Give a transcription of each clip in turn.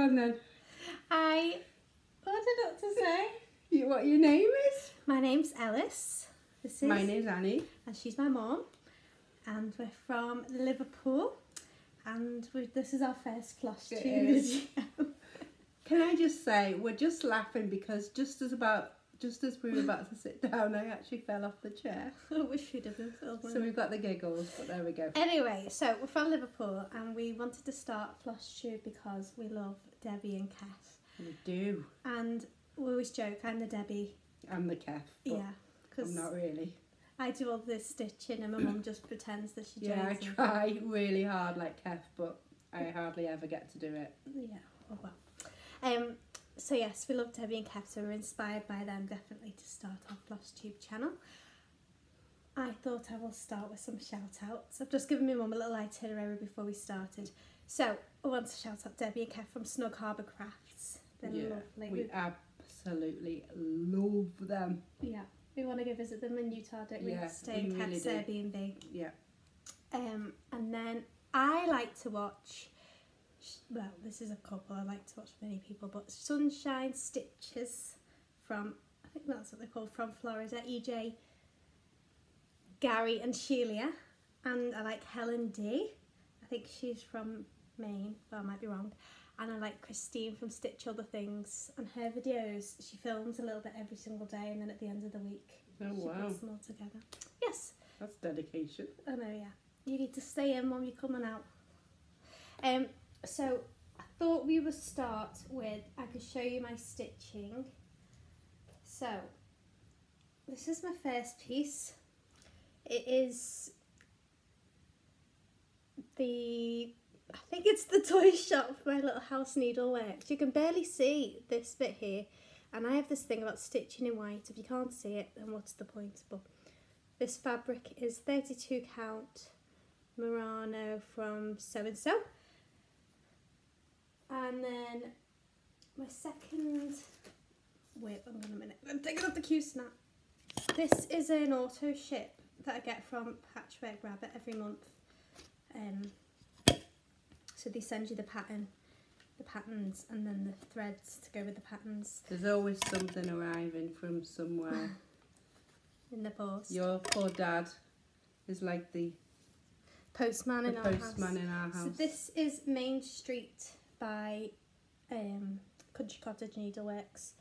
on then. I wanted not to say. What your name is? My name's Ellis. My name's Annie. And she's my mum. And we're from Liverpool. And this is our first Flosstube video. Can I just say, we're just laughing because just as we were about to sit down, I actually fell off the chair. I wish we'd have been filming. So we've got the giggles, but there we go. Anyway, so we're from Liverpool and we wanted to start Flosstube because we love Debbie and Kath. We do. And we always joke, I'm the Debbie. I'm the Kath. Yeah. Because I'm not really. I do all this stitching and my mum just pretends that she joins. Yeah, I try really hard like Kath, but I hardly ever get to do it. Yeah, oh well. So yes, we love Debbie and Kath, so we're inspired by them definitely to start our Flosstube channel. I thought I will start with some shout outs. I've just given my mum a little itinerary before we started. So I want to shout out Debbie and Kath from Snug Harbour Crafts. They're lovely. We absolutely love them. Yeah, we want to go visit them in Utah, don't we? Yeah, stay in Kath's Airbnb. Yeah. And then I like to watch, well, this is a couple I like to watch many people, but Sunshine Stitches from, I think that's what they're called, from Florida, EJ, Gary and Sheila. And I like Helen D. I think she's from Maine, well I might be wrong. And I like Christine from Stitch Other Things, and her videos, she films a little bit every single day and then at the end of the week she puts them all together. Yes. That's dedication. I know, yeah. You need to stay in, Mum, you're coming out. So I thought we would start with, I could show you my stitching. So this is my first piece. It is I think it's the toy shop for my little House Needleworks. You can barely see this bit here. And I have this thing about stitching in white. If you can't see it, then what's the point? But this fabric is 32 count Murano from So-and-So. And then my second, wait, hang on a minute, I'm taking off the Q-snap. This is an auto ship that I get from Patchwork Rabbit every month. So they send you the patterns and then the threads to go with the patterns. There's always something arriving from somewhere. In the post. Your poor dad is like the postman in our house. So this is Main Street by Cottage Needleworks.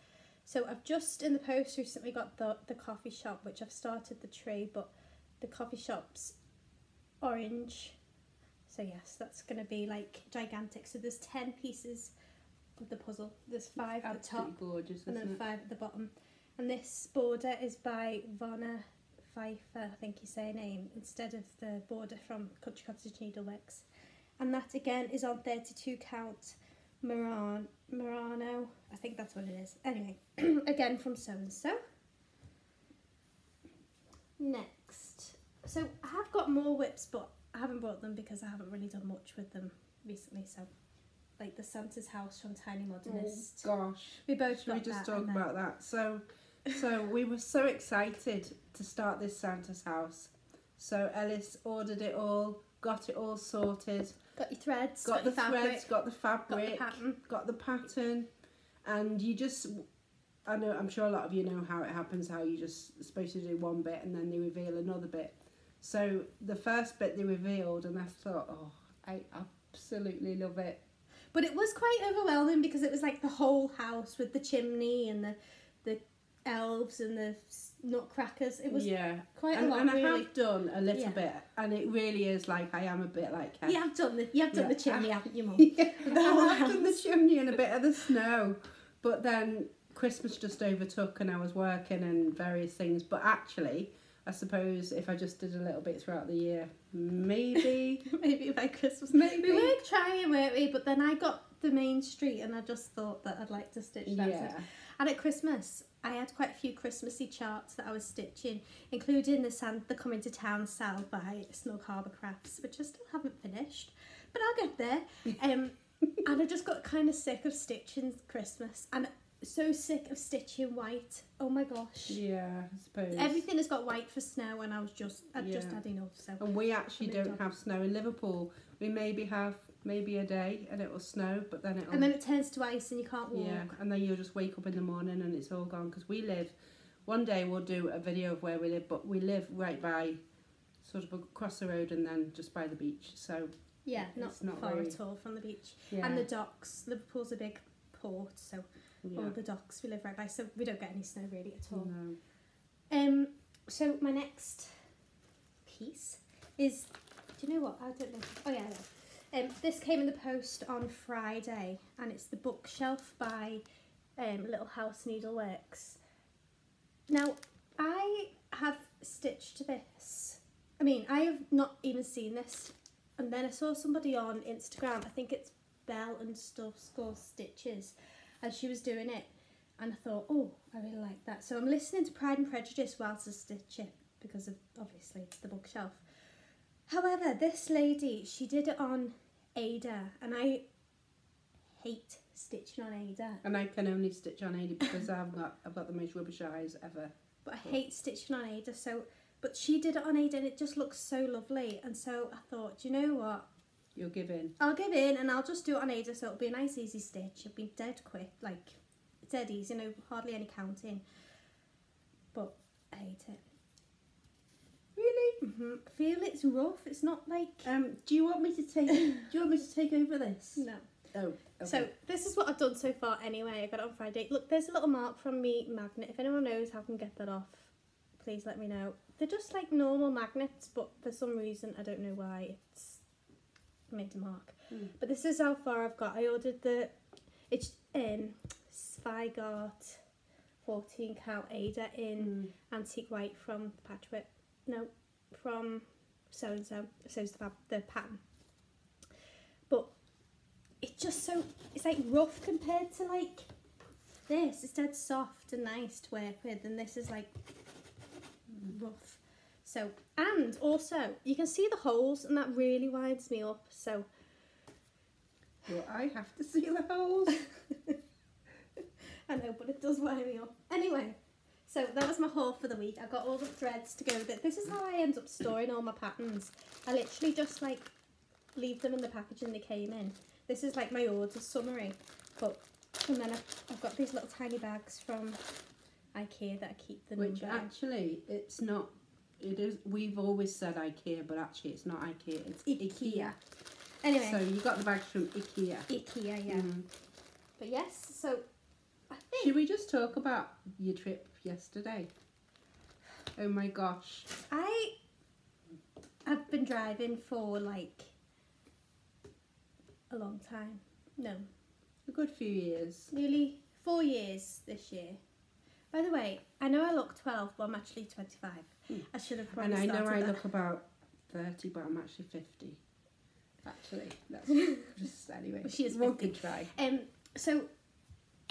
So I've just in the post recently got the coffee shop, which I've started the tree, but the coffee shop's orange. So yes, that's going to be like gigantic. So there's 10 pieces of the puzzle. There's 5 at the top, gorgeous, and then 5 at the bottom. And this border is by Vonna Pfeiffer, I think you say her name, instead of the border from Cottage Needleworks. And that again is on 32 count Murano, I think that's what it is. Anyway, again from So-and-So. Next, so I have got more whips, but I haven't bought them because I haven't really done much with them recently. So, like the Santa's House from Tiny Modernist. Oh gosh, we both. Should we just talk about that? So we were so excited to start this Santa's House. So Ellis ordered it all, got it all sorted. Got your threads, got the threads, got the fabric, got the pattern, and you just. I'm sure a lot of you know how it happens. How you just supposed to do one bit and then they reveal another bit. So the first bit they revealed, and I thought, oh, I absolutely love it. But it was quite overwhelming because it was like the whole house with the chimney and the elves and the nutcrackers. It was quite a lot. And I have done a little bit, and it really is like I am a bit like Kath. You have done the chimney, haven't you, Mum? Yeah, I have done the chimney and a bit of the snow, but then Christmas just overtook, and I was working and various things. But actually, I suppose if I just did a little bit throughout the year, maybe maybe by Christmas. Maybe. We were trying, weren't we? But then I got the Main Street and I just thought that I'd like to stitch that. Yeah. And at Christmas, I had quite a few Christmassy charts that I was stitching, including the Coming to Town sale by Snug Harbour Crafts, which I still haven't finished, but I'll get there. And I just got kind of sick of stitching Christmas. And so sick of stitching white. Oh my gosh. Yeah, I suppose. Everything has got white for snow, and I'd just had enough. So. And we actually don't have snow in Liverpool. We maybe a day and it will snow, but then it'll... And then it turns to ice and you can't walk. Yeah, and then you'll just wake up in the morning and it's all gone. Because we live... One day we'll do a video of where we live, but we live right by, sort of across the road and then just by the beach. So yeah, not far very... at all from the beach. Yeah. And the docks. Liverpool's a big port, so all the docks we live right by. So we don't get any snow really at all. No. So my next piece is... Do you know what? I don't know. Oh yeah, I know. This came in the post on Friday, and it's the bookshelf by Little House Needleworks. Now, I have stitched this. I mean, I have not even seen this, and then I saw somebody on Instagram. I think it's Belle and Stuff Score Stitches, and she was doing it, and I thought, oh, I really like that. So I'm listening to Pride and Prejudice whilst I stitch it because of obviously it's the bookshelf. However, this lady, she did it on Ada, and I hate stitching on Ada. And I can only stitch on Ada because I've got the most rubbish eyes ever. But I hate stitching on Ada, but she did it on Ada and it just looks so lovely. And so I thought, do you know what? You'll give in. I'll give in and I'll just do it on Ada, so it'll be a nice easy stitch. It'll be dead quick, like dead easy, hardly any counting. But I hate it. Really? Mm-hmm. I feel it's rough. It's not like. Do you want me to take over this? No. Oh. Okay. So this is what I've done so far. Anyway, I got it on Friday. Look, there's a little mark from me magnet. If anyone knows how I can get that off, please let me know. They're just like normal magnets, but for some reason I don't know why it's made a mark. But this is how far I've got. I ordered it's Zweigart 14 count Ada in antique white from Patchwork. No, from so and so. So's the pattern. But it's just it's like rough compared to like this. It's dead soft and nice to work with, and this is like rough. So, and also you can see the holes, and that really winds me up. So, well, I have to see the holes. I know, but it does wind me up. Anyway. So that was my haul for the week. I got all the threads to go with it. This is how I end up storing all my patterns. I literally just like leave them in the packaging they came in. This is like my order summary. And then I've got these little tiny bags from IKEA that I keep them in. Which actually, it's not. It is. We've always said IKEA, but actually it's not IKEA. It's IKEA. Anyway. So you got the bags from IKEA. IKEA, yeah. But yes, so I think. Should we just talk about your trip yesterday? Oh my gosh. I've been driving for like a long time. No. A good few years. Nearly 4 years this year. By the way, I know I look 12, but I'm actually 25. I should have probably started. And I know I that. look about 30, but I'm actually 50. Actually, that's just anyway. Well, she is 50. One could try. So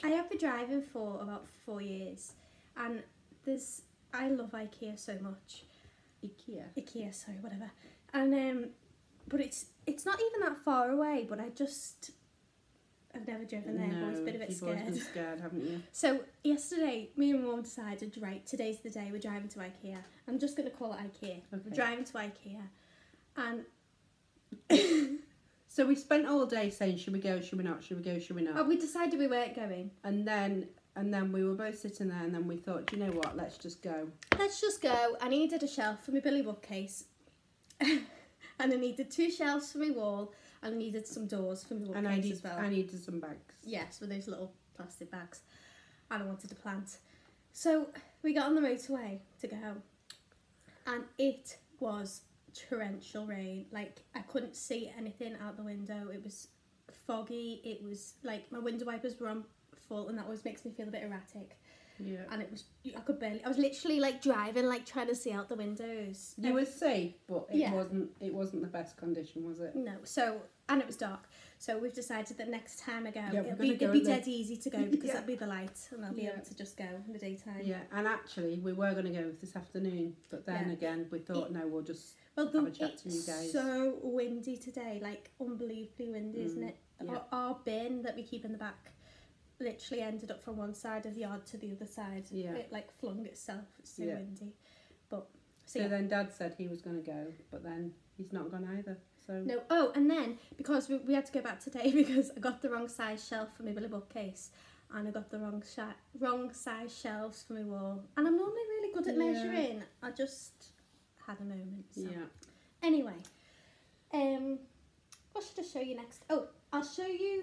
I have been driving for about 4 years, and I love IKEA so much. IKEA, sorry, whatever. And but it's not even that far away. But I've never driven there. I've always been a bit scared. You've always been scared, haven't you? So yesterday, me and Mum decided, right, today's the day we're driving to IKEA. I'm just going to call it IKEA. Okay. We're driving to IKEA, and. So we spent all day saying, should we go, should we not, should we go, should we not? Oh, we decided we weren't going. And then we were both sitting there, and then we thought, do you know what, let's just go. Let's just go. I needed a shelf for my Billy bookcase. And I needed 2 shelves for my wall, and I needed some doors for my bookcase as well. I needed some bags. Yes, with those little plastic bags. And I wanted a plant. So we got on the motorway to go. And it was torrential rain. Like, I couldn't see anything out the window. It was foggy. It was like my window wipers were on full, and that always makes me feel a bit erratic. Yeah. And I was literally like driving, like trying to see out the windows. You were safe, but it wasn't the best condition, was it? No. So, and it was dark. So we've decided that next time I go, it'd go be dead easy to go because it'll be the light, and I'll be able to just go in the daytime. Yeah, and actually we were going to go this afternoon, but then again we thought, no, we'll just have a chat to you guys. It's so windy today, like unbelievably windy, isn't it? Yeah. Our bin that we keep in the back literally ended up from one side of the yard to the other side. Yeah. It like flung itself. It's so Yeah. windy. But So yeah. then Dad said he was going to go, but then he's not gone either. So No. Oh, and then because we had to go back today because I got the wrong size shelf for my little bookcase, and I got the wrong size shelves for my wall. And I'm normally really good at measuring. I just had a moment. So. yeah. Anyway, what should I show you next? Oh, I'll show you.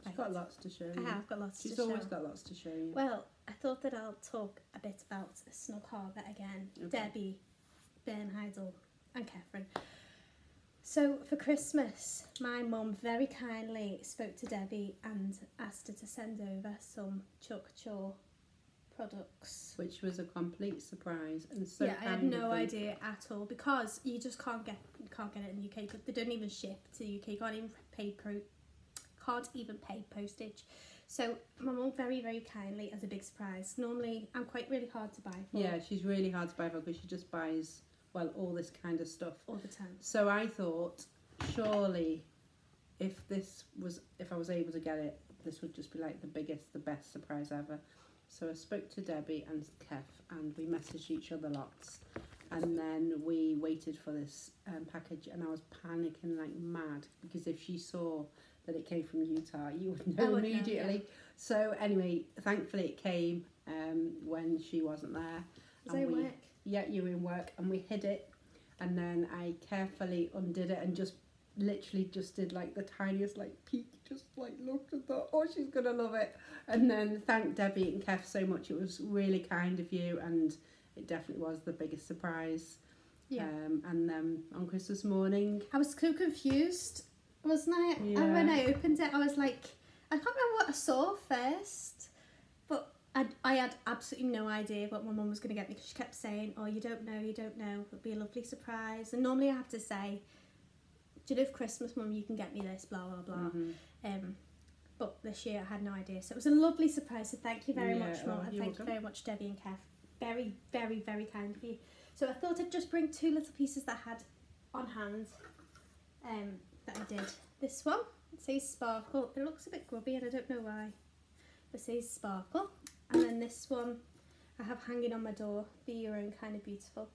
She's got lots to show you. I have got lots to show. She's always got lots to show you. Well, I thought that I'll talk a bit about Snug Harbour again. Okay. Debbie, Bernheidel and Catherine. So for Christmas, my mum very kindly spoke to Debbie and asked her to send over some Chuck Chaw products. Which was a complete surprise and so Yeah, I had kind of no them. idea at all because you just can't get it in the UK. They don't even ship to the UK. Can't even pay postage. So my mum very kindly, as a big surprise. Normally I'm quite really hard to buy for. Yeah, she's really hard to buy for because she just buys, well, all this kind of stuff all the time. So I thought, surely, if I was able to get it, this would just be like the best surprise ever. So I spoke to Debbie and Kev, and we messaged each other lots, and then we waited for this package, and I was panicking like mad because if she saw that it came from Utah, you would know immediately. Yeah. So anyway, thankfully it came when she wasn't there. Was I in work? Yeah, you were in work, and we hid it, and then I carefully undid it and just literally just did like the tiniest like peek, just like looked and thought, oh, she's gonna love it. And then thanked Debbie and Kev so much. It was really kind of you, and it definitely was the biggest surprise. Yeah. And then on Christmas morning, I was so confused, wasn't I? Yeah. And when I opened it, I was like, I can't remember what I saw first, but I had absolutely no idea what my mum was going to get me because she kept saying, oh, you don't know, it'll be a lovely surprise. And normally I have to say, do you know, for Christmas, Mum, you can get me this, blah, blah, blah. Mm-hmm. But this year I had no idea. So it was a lovely surprise. So thank you very much, Mum. And you're thank you welcome. very much, Debbie and Kev. Very, very, very kind of you. So I thought I'd just bring two little pieces that I had on hand that I did. This one, it says Sparkle. It looks a bit grubby and I don't know why. It says Sparkle. And then this one I have hanging on my door, Be Your Own Kind of Beautiful.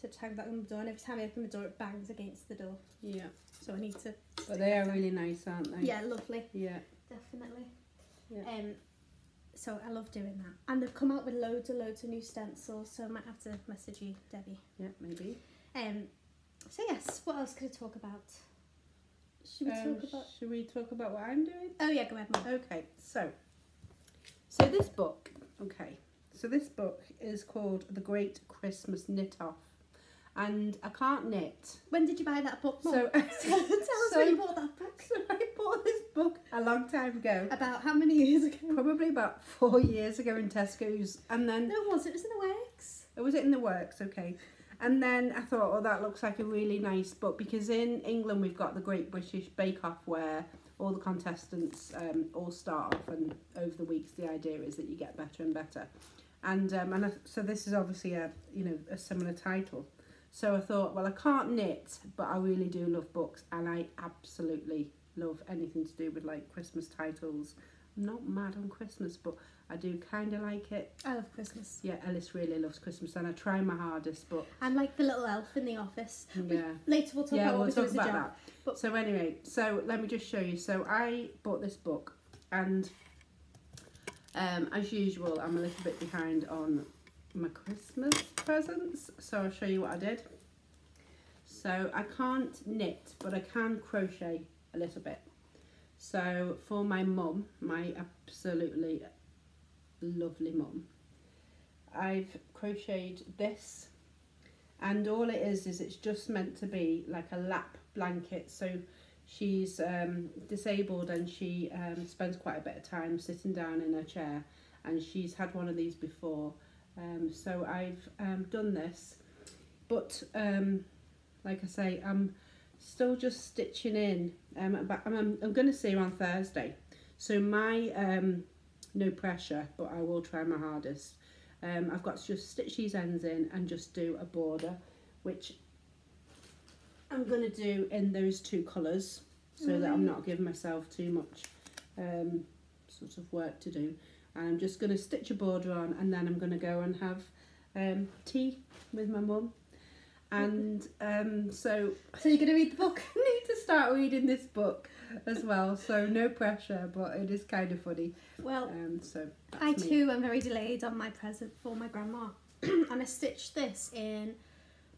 So to hang that on the door, and every time I open the door it bangs against the door. Yeah. So I need to... But they are really nice, aren't they? Yeah, lovely. Yeah. Definitely. Yeah. So I love doing that. And they've come out with loads of new stencils, so I might have to message you, Debbie. Yeah, maybe. So yes, what else could I talk about? Should we talk about what I'm doing? Oh yeah, go ahead, Mum. Okay, so this book, this book is called The Great Christmas Knit Off, and I can't knit. When did you buy that book, Mum? So, Tell us when you bought that book. So I bought this book a long time ago. About how many years ago? Probably about 4 years ago in Tesco's, and then... No, it was in the works. Was it in the works? Okay. And then I thought, oh, that looks like a really nice book, because in England we've got the Great British Bake Off where all the contestants all start off, and over the weeks the idea is that you get better and better. And so this is obviously a similar title. So I thought, well, I can't knit, but I really do love books, and I absolutely love anything to do with like Christmas titles. I'm not mad on Christmas, but I do kind of like it. I love Christmas. Yeah, Ellis really loves Christmas, and I try my hardest, but... I'm like the little elf in the office. Yeah. Later we'll talk about what we do as a job. That. But so anyway, so let me just show you. So I bought this book, and as usual, I'm a little bit behind on my Christmas presents, so I'll show you what I did. So I can't knit, but I can crochet a little bit. So for my mum, my absolutely lovely mum, I've crocheted this, and all it is it's just meant to be like a lap blanket. So she's disabled, and she spends quite a bit of time sitting down in her chair, and she's had one of these before. So I've done this, but like I say, I'm still just stitching in. But I'm going to see her on Thursday, so my no pressure, but I will try my hardest. I've got to just stitch these ends in and just do a border, which I'm going to do in those two colours. so that I'm not giving myself too much sort of work to do. And I'm just going to stitch a border on, and then I'm going to go and have tea with my mum. And so you're going to read the book? I need to start reading this book as well, so no pressure, but it is kind of funny. Well, so I too am very delayed on my present for my grandma. And I stitched this in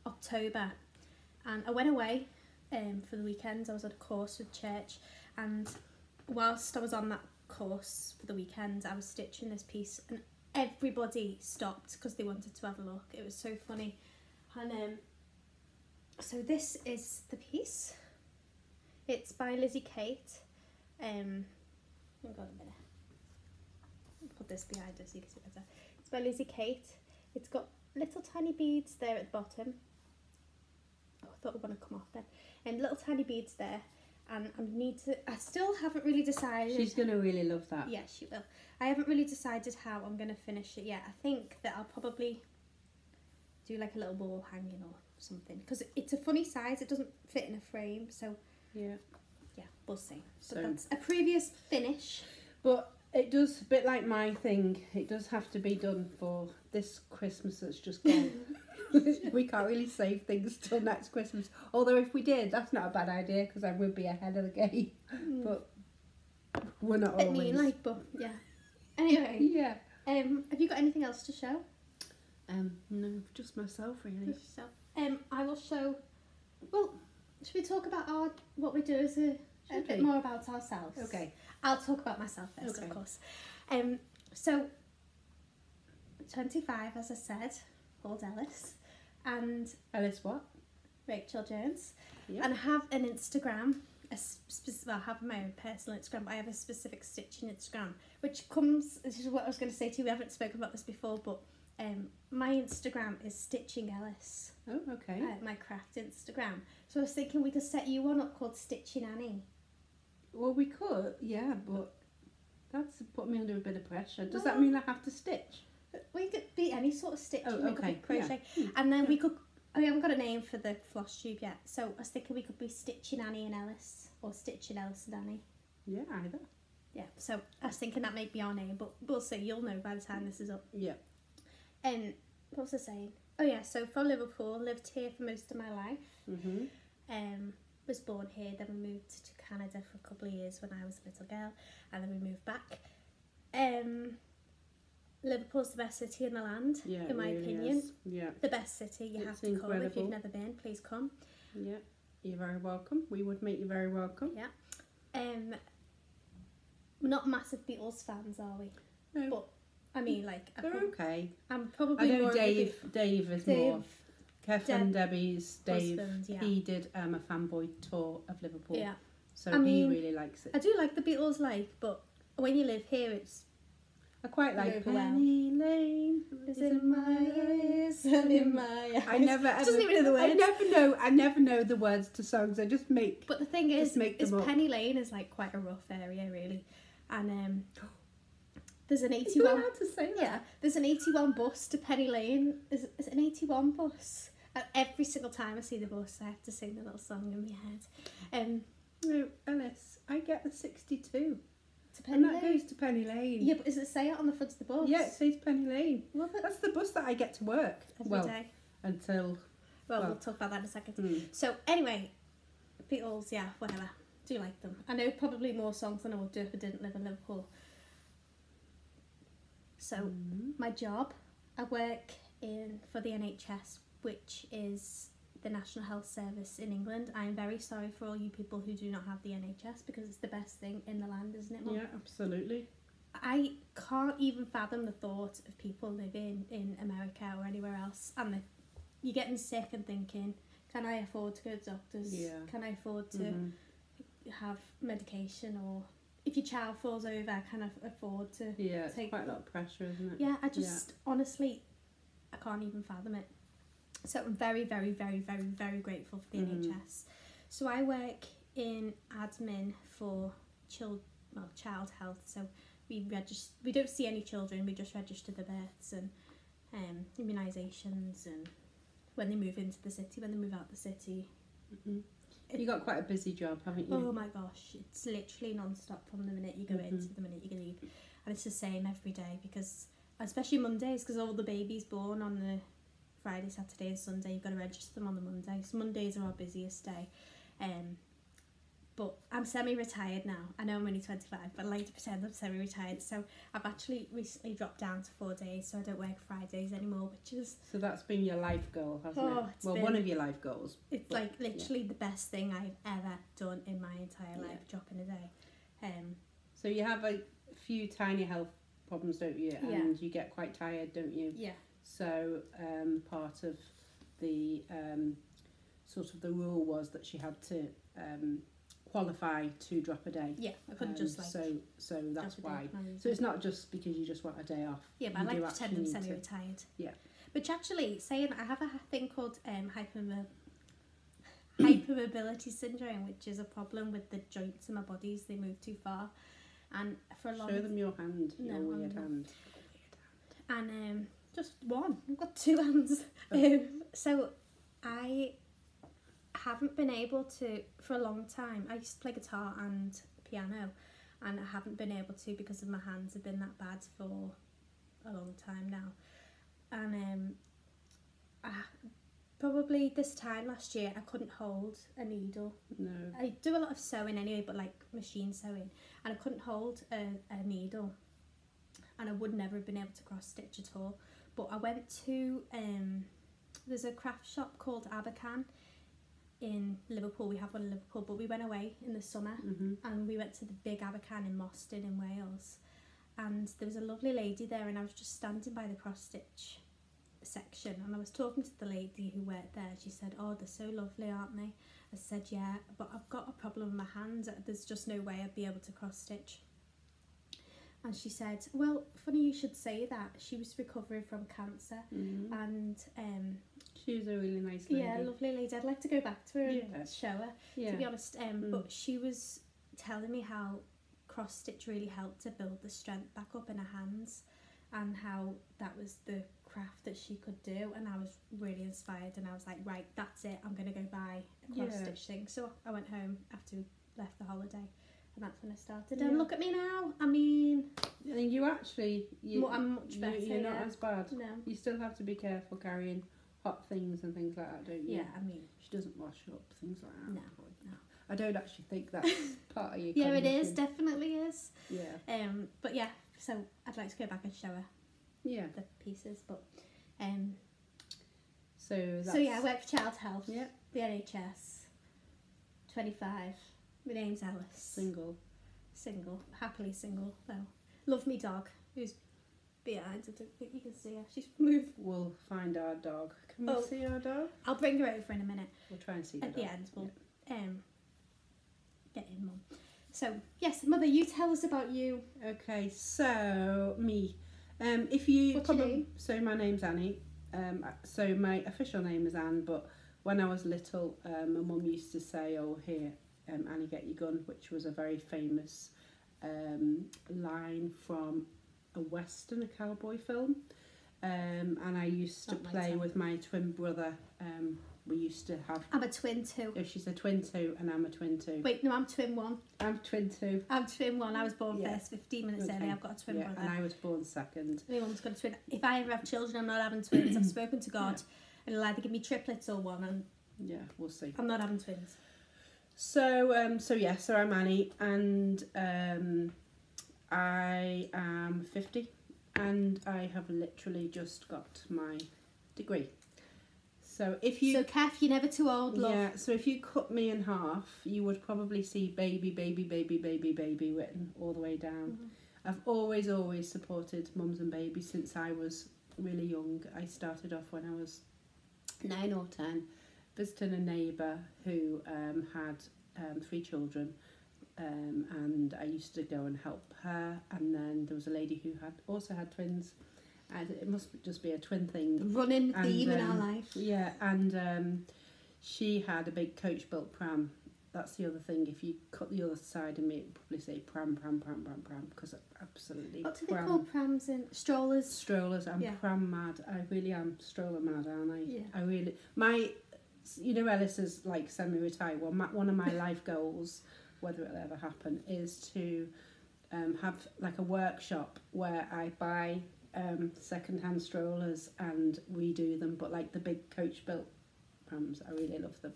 October, and I went away for the weekend. I was at a course with church, and whilst I was on that course for the weekend, I was stitching this piece, and everybody stopped because they wanted to have a look. It was so funny. And so this is the piece. It's by Lizzie Kate. Hang on a minute. I'll put this behind us so you can see better. It's by Lizzie Kate. It's got little tiny beads there at the bottom. Oh, I thought it would want to come off then. And little tiny beads there. And I still haven't really decided. She's going to really love that. Yes, she will. I haven't really decided how I'm going to finish it yet. I think that I'll probably do like a little wall hanging or something. Because it's a funny size. It doesn't fit in a frame. So, yeah, we'll see. So that's a previous finish. But it does, a bit like my thing, it does have to be done for this Christmas that's just gone. We can't really save things till next Christmas. Although if we did, that's not a bad idea, because I would be ahead of the game. But we're not always. I mean, but yeah. Anyway. Yeah. Have you got anything else to show? No, just myself really. Just yourself. I will show. Well, should we talk about what we do as a bit more about ourselves? Okay. I'll talk about myself first, of course. So 25, as I said, called Ellis, and Ellis what? Rachel Jones, Yep. and I have an Instagram. I have my own personal Instagram, but I have a specific stitching Instagram, which comes. This is what I was going to say to you. We haven't spoken about this before, but my Instagram is Stitching Ellis. Oh, okay. My craft Instagram. So I was thinking we could set you one up called Stitching Annie. Well, we could, yeah, but that's put me under a bit of pressure. Does that mean I have to stitch? We could be any sort of stitching. Oh, We could okay, be crochet, yeah. and then we could. We haven't got a name for the Flosstube yet, so I was thinking we could be Stitching Annie and Ellis, or Stitching Ellis and Annie. Yeah, either. Yeah, so I was thinking that might be our name, but we'll see. You'll know by the time this is up. Yeah. And what was I saying? Oh yeah, so from Liverpool, lived here for most of my life. Was born here, then we moved to Canada for a couple of years when I was a little girl, and then we moved back. Liverpool's the best city in the land, in my opinion. Is. Yeah. The best city. You have to come. If you've never been, please come. Yeah, you're very welcome. We would make you very welcome. Yeah. We're not massive Beatles fans, are we? No. But I mean, they're okay. I'm probably I know more Dave is more. Kevin, Debbie's Dave. Husband, yeah. He did a fanboy tour of Liverpool. Yeah. So he really likes it. I do like the Beatles, but when you live here, it's. I quite like Penny Lane is in my eyes and in my eyes. I never ever. Doesn't even know the words. I never know the words to songs. I just make. But the thing is Penny Lane is quite a rough area, really, and there's an 81. You're allowed to say that. Yeah, there's an 81 bus to Penny Lane. Is it an 81 bus? And every single time I see the bus, I have to sing the little song in my head. No, Ellis, I get the 62. To Penny Lane. Goes to Penny Lane. Yeah, but does it say it on the front of the bus? Yeah, it says Penny Lane. Well, that's the bus that I get to work. Every day. Until... Well, we'll talk about that in a second. So, anyway, Beatles, yeah, whatever. Do like them. I know probably more songs than I would do if I didn't live in Liverpool. So, my job, I work for the NHS, which is the National Health Service in England. I'm very sorry for all you people who do not have the NHS, because it's the best thing in the land, isn't it, Mum? Yeah, absolutely. I can't even fathom the thought of people living in America or anywhere else, and you're getting sick and thinking, can I afford to go to doctors? Yeah. Can I afford to have medication? Or if your child falls over, can I afford to it's take... quite a lot of pressure, isn't it? Yeah, I just, honestly, I can't even fathom it. So I'm very, very, very, very, very grateful for the NHS. So I work in admin for child health. So we don't see any children. We just register the births and immunisations, and when they move into the city, when they move out the city. You got quite a busy job, haven't you? Oh my gosh, it's literally non-stop from the minute you go in to the minute you leave. And it's the same every day, because especially Mondays, because all the babies born on the Friday, Saturday and Sunday, you've got to register them on the Monday. So Mondays are our busiest day. But I'm semi-retired now. I know I'm only 25, but I like to pretend I'm semi-retired. So I've actually recently dropped down to 4 days, so I don't work Fridays anymore, which is... So that's been your life goal, hasn't it? Well, one of your life goals. It's like literally the best thing I've ever done in my entire life, dropping a day. So you have a few tiny health problems, don't you? And you get quite tired, don't you? Yeah. So part of the sort of the rule was that she had to qualify to drop a day. Yeah, I couldn't just like... So that's why. So it's not just because you just want a day off. Yeah, but I like to pretend I'm semi-retired. Yeah. Which actually, saying I have a thing called hypermobility syndrome, which is a problem with the joints in my bodies. They move too far. And for a long... Show them your hand, your weird hand. And just one. I've got two hands. So I haven't been able to, for a long time, I used to play guitar and piano, and I haven't been able to because of my hands have been that bad for a long time now. And probably this time last year I couldn't hold a needle. No. I do a lot of sewing anyway, but like machine sewing, and I couldn't hold a needle, and I would never have been able to cross stitch at all. But I went to there's a craft shop called Abercan in Liverpool. We have one in Liverpool, but we went away in the summer and we went to the big Abercan in Moston in Wales, and there was a lovely lady there, and I was just standing by the cross stitch section, and I was talking to the lady who worked there. She said, "Oh, they're so lovely, aren't they?" I said, "Yeah, but I've got a problem with my hands. There's just no way I'd be able to cross stitch." And she said, "Well, funny you should say that." She was recovering from cancer, and she was a really nice lady. Yeah, lovely lady. I'd like to go back to her and show her, to be honest. But she was telling me how cross stitch really helped to build the strength back up in her hands, and how that was the craft that she could do. And I was really inspired, and I was like, right, that's it. I'm gonna go buy a cross stitch thing. So I went home after we left the holiday. And that's when I started. And look at me now. I mean... you actually... I'm much better. You're not as bad. No. You still have to be careful carrying hot things and things like that, don't you? Yeah, I mean... She doesn't wash up, things like that. No. I don't actually think that's part of your Yeah, it is. Definitely is. Yeah. But yeah, so I'd like to go back and show her the pieces. But So yeah, I work for Child Health. Yeah. The NHS. 25. My name's Ellis. Single. Happily single, though. Love me dog, who's behind. I don't think you can see her. She's moved. We'll find our dog. Can we see our dog? I'll bring her over in a minute. We'll try and see the At dog. the end, we'll get in, Mum. So, yes, Mother, you tell us about you. Okay, so me. If you... What's your name? So my name's Annie. So my official name is Anne, but when I was little, my mum used to say, "Oh, here, Annie, get your gun," which was a very famous line from a western, a cowboy film. And I used to play with my twin brother. We used to have... I'm a twin too. Oh, she's a twin too, and I'm a twin too. Wait, no, I'm twin one. I'm twin two. I'm twin one. I was born first, 15 minutes early. I've got a twin brother. And I was born second. My mum's got a twin. If I ever have children, I'm not having twins. I've spoken to God, and he'll either give me triplets or one, and yeah, we'll see. I'm not having twins. So I'm Annie, and I am 50, and I have literally just got my degree. So if you... So, Kath, you're never too old, love. Yeah, so if you cut me in half, you would probably see baby, baby, baby, baby, baby written all the way down. I've always supported mums and babies since I was really young. I started off when I was 9 or 10, visiting a neighbour who had 3 children, and I used to go and help her. And then there was a lady who also had twins, and it must just be a twin thing. Running theme in our life. Yeah, and she had a big coach-built pram. That's the other thing. If you cut the other side of me, it would probably say pram, because absolutely. What do they call prams in strollers? Strollers. I'm pram mad. I really am stroller mad, aren't I? Yeah. I really. My you know, Ellis is like semi-retired. Well, one of my life goals, whether it'll ever happen, is to have like a workshop where I buy second-hand strollers and redo them, but like the big coach-built prams. I really love them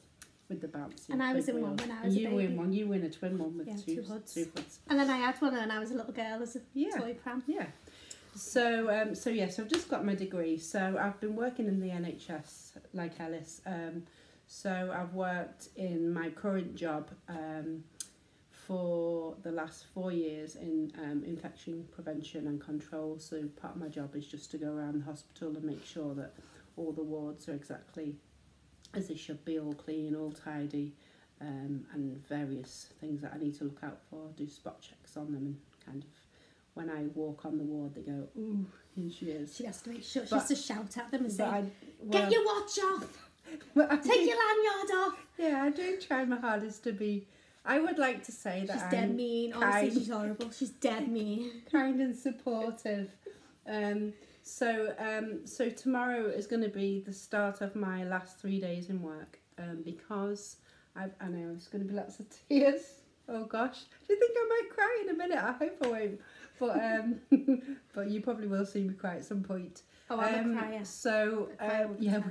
with the bouncy. And I was in one when I was a baby. You were in one. You were in a twin one with two hoods. And then I had one when I was a little girl as a toy pram. Yeah. So I've just got my degree. So I've been working in the NHS like Ellis. So I've worked in my current job for the last 4 years in infection prevention and control. So part of my job is just to go around the hospital and make sure that all the wards are exactly as they should be, all clean, all tidy, and various things that I need to look out for, do spot checks on them, and kind of when I walk on the ward they go, ooh, here she is. She has to make sure, she has to shout at them and say, well, get your watch off, take your lanyard off. Yeah, I do try my hardest to be, I would like to say that she's dead mean, honestly she's horrible, she's dead mean. Kind and supportive. So tomorrow is going to be the start of my last 3 days in work, because I know it's going to be lots of tears. Oh gosh, do you think I might cry in a minute? I hope I won't, but you probably will see me cry at some point. Oh, I'm a crier. So yeah,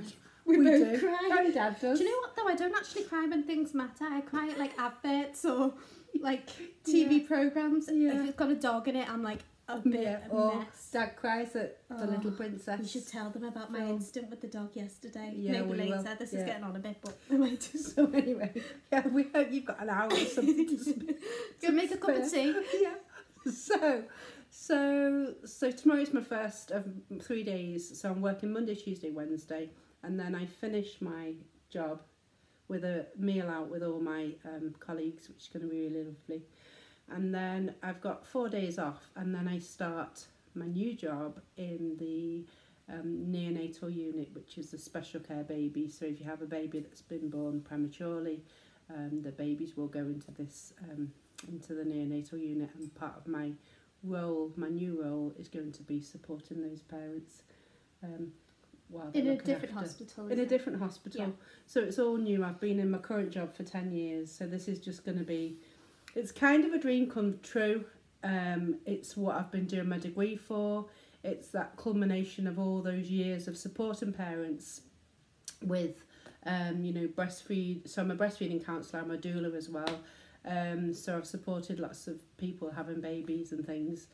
we both do. cry. My dad does. Do you know what though? I don't actually cry when things matter. I cry at like adverts or like TV programs. Yeah. If it's got a dog in it, I'm like a bit or mess. Dad cries at the Little Princess. You should tell them about my incident with the dog yesterday. Yeah, maybe we later. will. This is getting on a bit, but I might do. So anyway, yeah, we hope you've got an hour or something to speak. Go make a cup of tea. Yeah. So tomorrow's my first of 3 days. So I'm working Monday, Tuesday, Wednesday, and then I finish my job with a meal out with all my colleagues, which is going to be really lovely. And then I've got 4 days off, and then I start my new job in the neonatal unit, which is a special care baby. So if you have a baby that's been born prematurely, the babies will go into this into the neonatal unit, and part of my role, my new role, is going to be supporting those parents while they're in a different hospital. In a different hospital. Yeah. So it's all new. I've been in my current job for 10 years, so this is just going to be, it's kind of a dream come true. It's what I've been doing my degree for. It's that culmination of all those years of supporting parents with, breastfeed. So I'm a breastfeeding counsellor, I'm a doula as well. So I've supported lots of people having babies and things,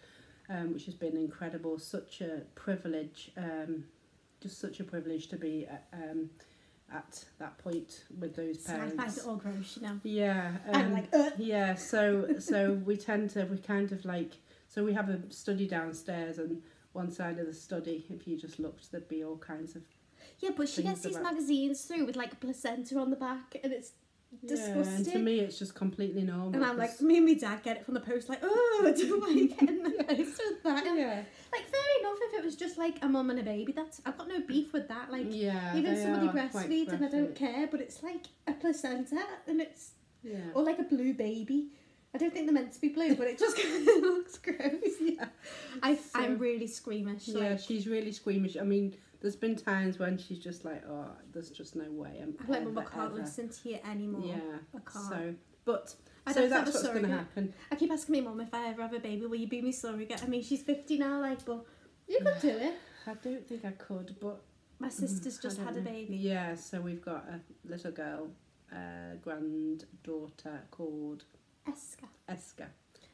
which has been incredible. Such a privilege, just such a privilege to be at that point with those parents. So I find it all gross, you know. Yeah. I'm like, yeah. So we have a study downstairs, and one side of the study, if you just looked, there'd be all kinds of. Yeah, but she gets these magazines through with like a placenta on the back, and it's disgusting. And to me, it's just completely normal. And I'm like, me and my dad get it from the post, like, oh, I don't like getting the post with that. Yeah. Like, fair enough if it was just like a mum and a baby. I've got no beef with that. Like, even somebody breastfeeds and I don't care, but it's like a placenta, and it's or like a blue baby. I don't think they're meant to be blue, but it just kind of looks gross. Yeah. I'm really squeamish. Yeah, she's really squeamish. I mean, there's been times when she's just like, oh, there's just no way. I'm like, Mum, I can't listen to you anymore. Yeah. I can't. So that's what's going to happen. I keep asking my mum, if I ever have a baby, will you be my surrogate? I mean, she's 50 now, like, but you could do it. I don't think I could, but my sister's just had a baby. Yeah, so we've got a little girl, granddaughter called Eska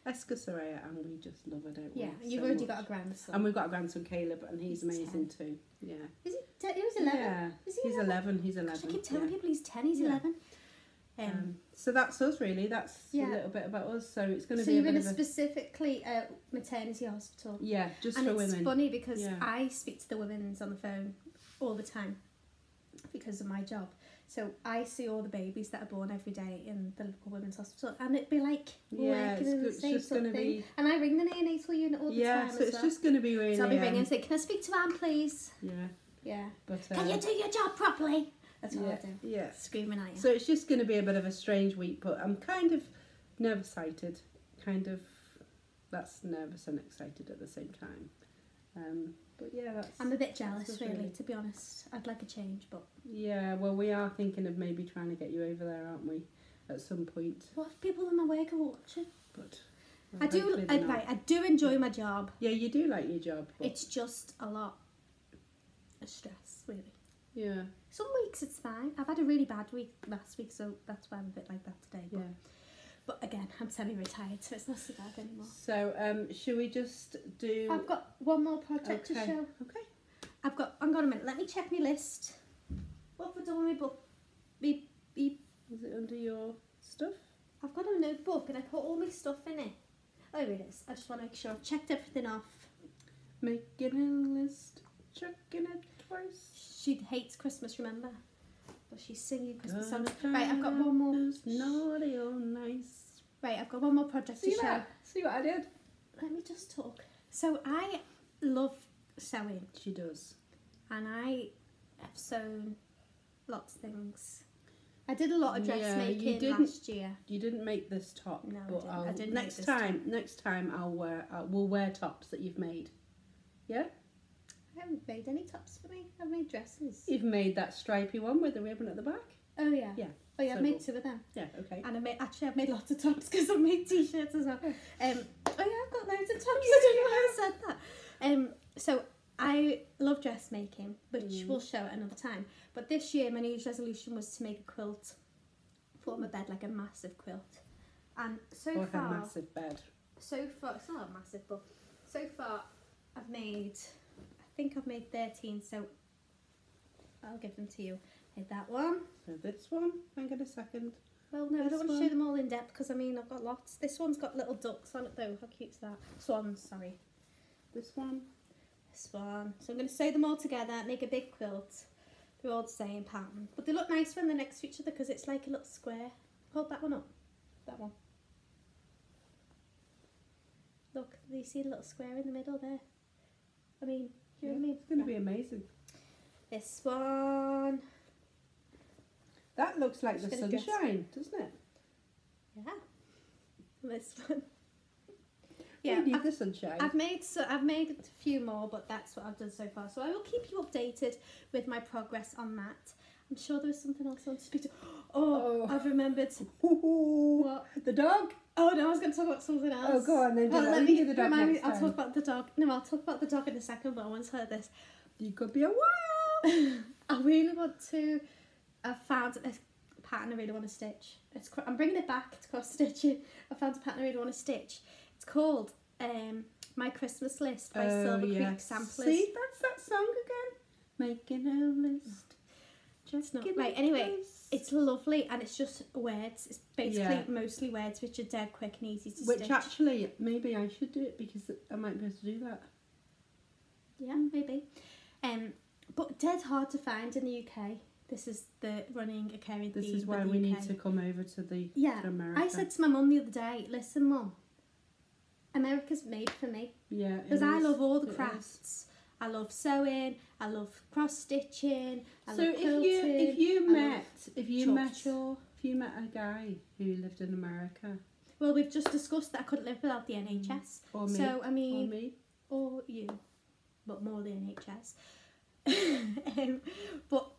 Soraya, and we just love her, don't we? Yeah, you've already got a grandson. And we've got a grandson, Caleb, and he's amazing 10. too. Yeah. Is he? He was 11. Yeah. Is he he's 11? He's 11. I keep telling people he's 10. He's 11. So that's us, really. That's a little bit about us. So it's going to be. So you're in a specifically maternity hospital. Yeah, just and for women. And it's funny because I speak to the women's on the phone all the time because of my job. So I see all the babies that are born every day in the Liverpool Women's Hospital, and it'd be like working in the same sort of thing. And I ring the neonatal unit all the time. Yeah, so it's just going to be really. So I'll be ringing and say, "Can I speak to Anne, please?" Yeah. Yeah. But can you do your job properly? That's what I do. Yeah. Screaming at you. So it's just going to be a bit of a strange week, but I'm kind of nervous-sighted. That's nervous and excited at the same time. But yeah, that's... I'm a bit jealous, just really, to be honest. I'd like a change, but... Yeah, well, we are thinking of maybe trying to get you over there, aren't we? At some point. What if people in my work are watching? But... Well, I do enjoy my job. Yeah, you do like your job. But... It's just a lot of stress, really. Yeah. Some weeks it's fine. I've had a really bad week last week, so that's why I'm a bit like that today. But, but again, I'm semi-retired, so it's not so bad anymore. So, should we just do... I've got one more project to show. Okay. Hang on a minute, let me check my list. What have I done with my book? Is it under your stuff? I've got a notebook and I put all my stuff in it. Oh, here it is. I just want to make sure I've checked everything off. Making a list, checking it twice. She hates Christmas, remember? But she's singing Christmas songs. Right, I've got one more. Naughty or nice. Right, I've got one more project to show. See what I did? Let me just talk. So I love sewing. She does. And I have sewn lots of things. I did a lot of dressmaking last year. You didn't make this top. No, but I didn't. Next time we'll wear tops that you've made. Yeah? I haven't made any tops for me. I've made dresses. You've made that stripy one with the ribbon at the back? Oh yeah. Yeah. Oh yeah, I've made two of them. Yeah, okay. And I've made lots of tops because I've made t-shirts as well. Oh yeah, I've got loads of tops. I don't know why I said that. So I love dressmaking, which we'll show at another time. But this year my New Year's resolution was to make a quilt for my bed, like a massive quilt. And so far, a massive bed. So far, it's not massive, but so far I think I've made 13. So I'll give them to you. Made that one. So this one. Hang on a second. Well, no, I don't want to show them all in depth because I mean I've got lots. This one's got little ducks on it though. How cute's that? Swans, sorry. This one. This one. So I'm going to sew them all together, make a big quilt. They're all the same pattern. But they look nice when they're next to each other because it's like a little square. Hold that one up. That one. Look, do you see the little square in the middle there? I mean, you know what I mean? It's going to be amazing. This one. That looks like the sunshine, doesn't it? Yeah. This one. Yeah, need the sunshine. I've made a few more, but that's what I've done so far. So I will keep you updated with my progress on that. I'm sure there was something else I want to speak to. Oh, I've remembered. What? The dog? Oh no, I was going to talk about something else. Oh, go on then. Let me do the dog next time. I'll talk about the dog. No, I'll talk about the dog in a second, but I once heard this. You could be a while. I really want to. I've found a pattern I really want to stitch. I'm bringing it back to cross stitching. I found a pattern I really want to stitch. It's called My Christmas List by Silvercreek Samplers. See, that's that song again. Making a list. Just not right. Anyway, it's lovely and it's just words. It's basically mostly words, which are dead quick and easy to stitch. Which actually, maybe I should do it because I might be able to do that. Yeah, maybe. But dead hard to find in the UK. This is the running a caring theme. This is why we need to come over to to America. I said to my mum the other day, listen mum, America's made for me. Yeah. Because I love all the crafts. I love sewing, I love cross stitching, I love quilting. if you met a guy who lived in America. Well, we've just discussed that I couldn't live without the NHS. Or me. So I mean, or me. Or you. But more the NHS. But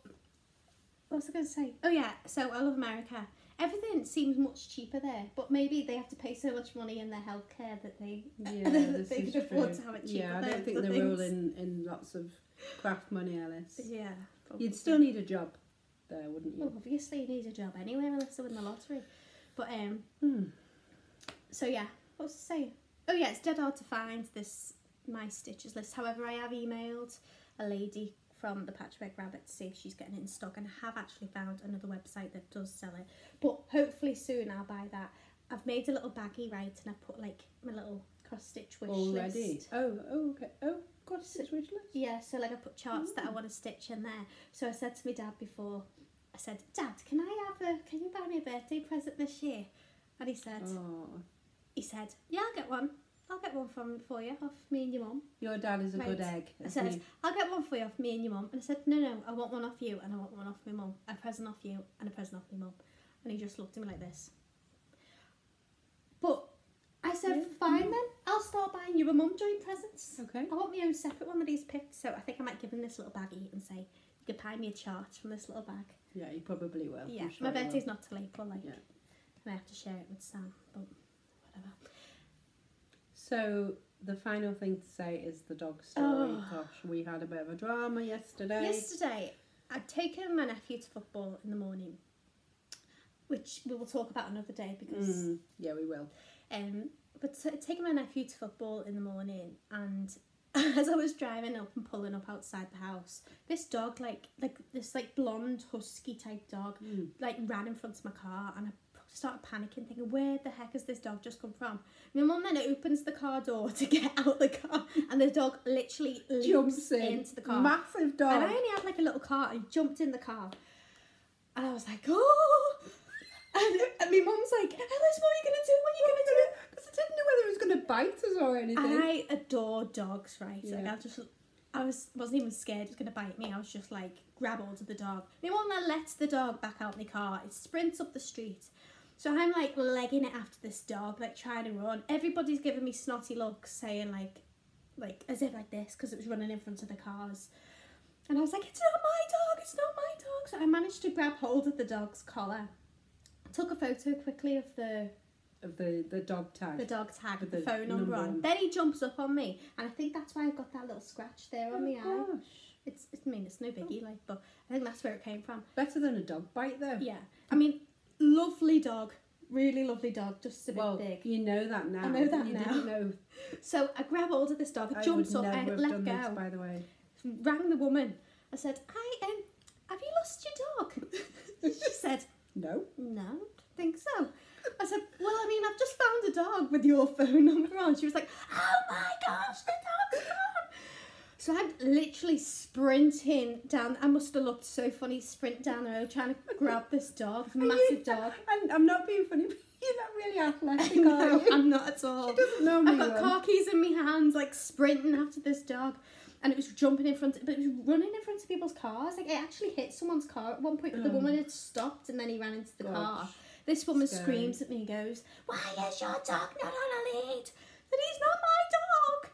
what was I going to say? Oh yeah, so I love America. Everything seems much cheaper there, but maybe they have to pay so much money in their healthcare that they they can afford to have it cheaper. Yeah, I don't think they're all in lots of craft money, Alice. Yeah. Probably. You'd still need a job there, wouldn't you? Well, obviously you need a job anywhere unless you win the lottery. But so yeah, what was I saying? Oh yeah, it's dead hard to find this My Stitches list. However, I have emailed a lady from the Patchwork Rabbit to see if she's getting it in stock, and I have actually found another website that does sell it, but hopefully soon I'll buy that. I've made a little baggie, right, and I've put like my little cross stitch wish list. Oh okay. Cross stitch wish list? Yeah, so like I put charts that I want to stitch in there. So I said to my dad before, I said, Dad, can you buy me a birthday present this year? And he said yeah, I'll get one for you, off me and your mum. Your dad is a good egg. I said, I'll get one for you off me and your mum. And I said, no, I want one off you and I want one off my mum. A present off you and a present off my mum. And he just looked at me like this. But I said, fine then, I'll I'll start buying you a mum joint presents. Okay. I want my own separate one that he's picked, so I think I might give him this little baggie and say, you could buy me a chart from this little bag. Yeah, you probably will. Yeah, I'm sure my you will. birthday's not till April, like, Yeah. and I have to share it with Sam, but whatever. So the final thing to say is the dog story. Oh. Gosh, we had a bit of a drama yesterday. Yesterday, I'd taken my nephew to football in the morning, which we will talk about another day because... Yeah, we will. Taking my nephew to football in the morning, and as I was driving up and pulling up outside the house, this dog, like this blonde husky type dog, like ran in front of my car, and I started panicking, thinking, where the heck has this dog just come from? My mum then opens the car door to get out the car, and the dog literally Jumps into the car. Massive dog. And I only had like a little car, and he jumped in the car, and I was like, oh. And my mum's like, Ellis, what are you going to do? What are you going to do? Because I didn't know whether it was going to bite us or anything. And I adore dogs, right? Yeah. Like I wasn't even scared it was going to bite me. I was just like, grab hold of the dog. My mum then lets the dog back out in the car. It sprints up the street. So I'm like legging it after this dog, like trying to run. Everybody's giving me snotty looks, saying like as if like this, because it was running in front of the cars. And I was like, it's not my dog, it's not my dog. So I managed to grab hold of the dog's collar. Took a photo quickly of the dog tag. The dog tag with the the phone number on. Then he jumps up on me, and I think that's why I got that little scratch there on my eye. Gosh. It's no biggie, like, but I think that's where it came from. Better than a dog bite though. Yeah, I mean, lovely dog, really lovely dog, just a bit big. You know that now. I know that you now. Didn't know. So I grab hold of this dog, it jumps up, I let go. This, by the way. Rang the woman. I said, "Hi, have you lost your dog?" She said, No. "No, I don't think so." I said, "Well, I mean, I've just found a dog with your phone number on." She was like, "Oh my gosh, the dog's gone!" So I'm literally sprinting down. I must have looked so funny, sprint down the road trying to grab this dog, massive dog. And I'm not being funny, but you're not really athletic, No, are you? I'm not at all. She doesn't know me. I've got car keys in my hands, like sprinting after this dog. And it was jumping in front, but it was running in front of people's cars. Like, it actually hit someone's car at one point, but the woman had stopped, and then he ran into the car. This woman screams at me and goes, "Why is your dog not on a lead? That he's not my dog."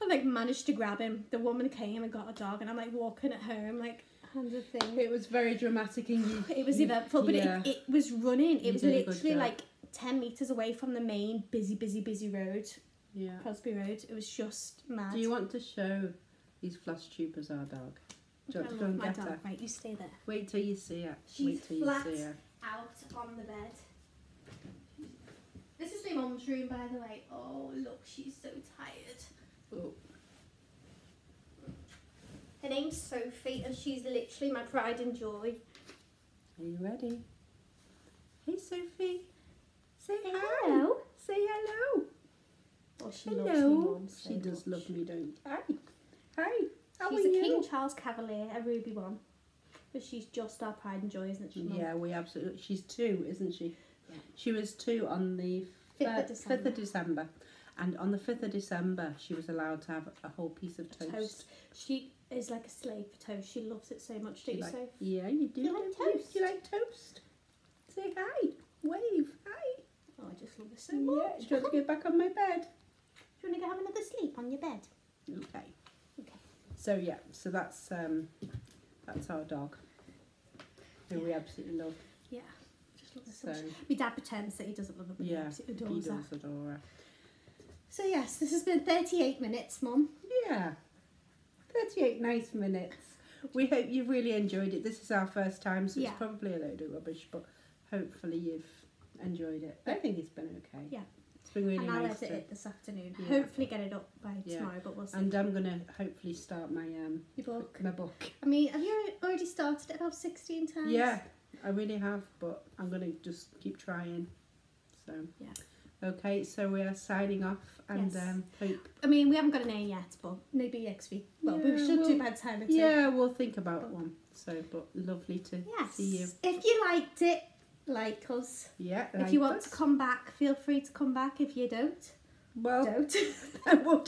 I like managed to grab him. The woman came and got a dog, and I'm like walking at home, like, hand of thing. It was very dramatic in you. It was eventful, but it was running. It was literally job. like 10 metres away from the main busy road. Yeah. Crosby Road. It was just mad. Do you want to show these Flosstubers our dog? Do you want to go and get her? Right, you stay there. Wait till you see her. She's Wait till flat you see her. out on the bed. This is my mum's room, by the way. Oh, look, she's so tired. Oh. Her name's Sophie, and she's literally my pride and joy. Are you ready? Hey, Sophie. Say hi. Hello. Say hello. Oh, she Hello. loves me, Mum, so She does much. love me, don't you? Hi. Hi. How She's are a you? King Charles Cavalier, a ruby one. But she's just our pride and joy, isn't she, Mum? Yeah, we absolutely. She's 2, isn't she? Yeah. She was 2 on the 5th of December. And on the 5th of December, she was allowed to have a whole piece of toast. She is like a slave for toast. She loves it so much, don't you, Soph? Yeah, you do. You like toast? Do you like toast? Say hi. Wave. Hi. Oh, I just love it so Yeah. much. Do you want to get back on my bed? Do you want to go have another sleep on your bed? Okay. Okay. So yeah, so that's our dog, who we absolutely love. Yeah. Just love her so, So much. My dad pretends that he doesn't love her, but he absolutely he adores her. does adore her. So yes, this has been 38 minutes, Mum. Yeah, 38 nice minutes. We hope you've really enjoyed it. This is our first time, so Yeah. it's probably a load of rubbish, but hopefully you've enjoyed it. I think it's been okay. Yeah. It's been really And I'll nice. edit it this afternoon. Yeah. Hopefully get it up by Yeah. tomorrow, but we'll see. And I'm gonna hopefully start my Your book. my book. I mean, have you already started it about 16 times? Yeah, I really have, but I'm gonna just keep trying. So Yeah. Okay, so we are signing off, and Yes. hope. I mean, we haven't got a name yet, but maybe next week. Well, we should do bedtime at 2. Yeah, we'll think about one. So, but lovely to Yes. see you. If you liked it, like us. Yeah. If you want to come back, feel free to come back. If you don't, well, don't. we'll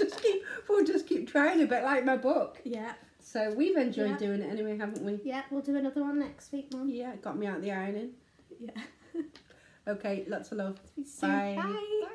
just keep trying a bit like my book. Yeah. So we've enjoyed doing it anyway, haven't we? Yeah, we'll do another one next week, Mum. Yeah, got me out the ironing. Yeah. Okay, lots of love. See you soon. Bye. Bye.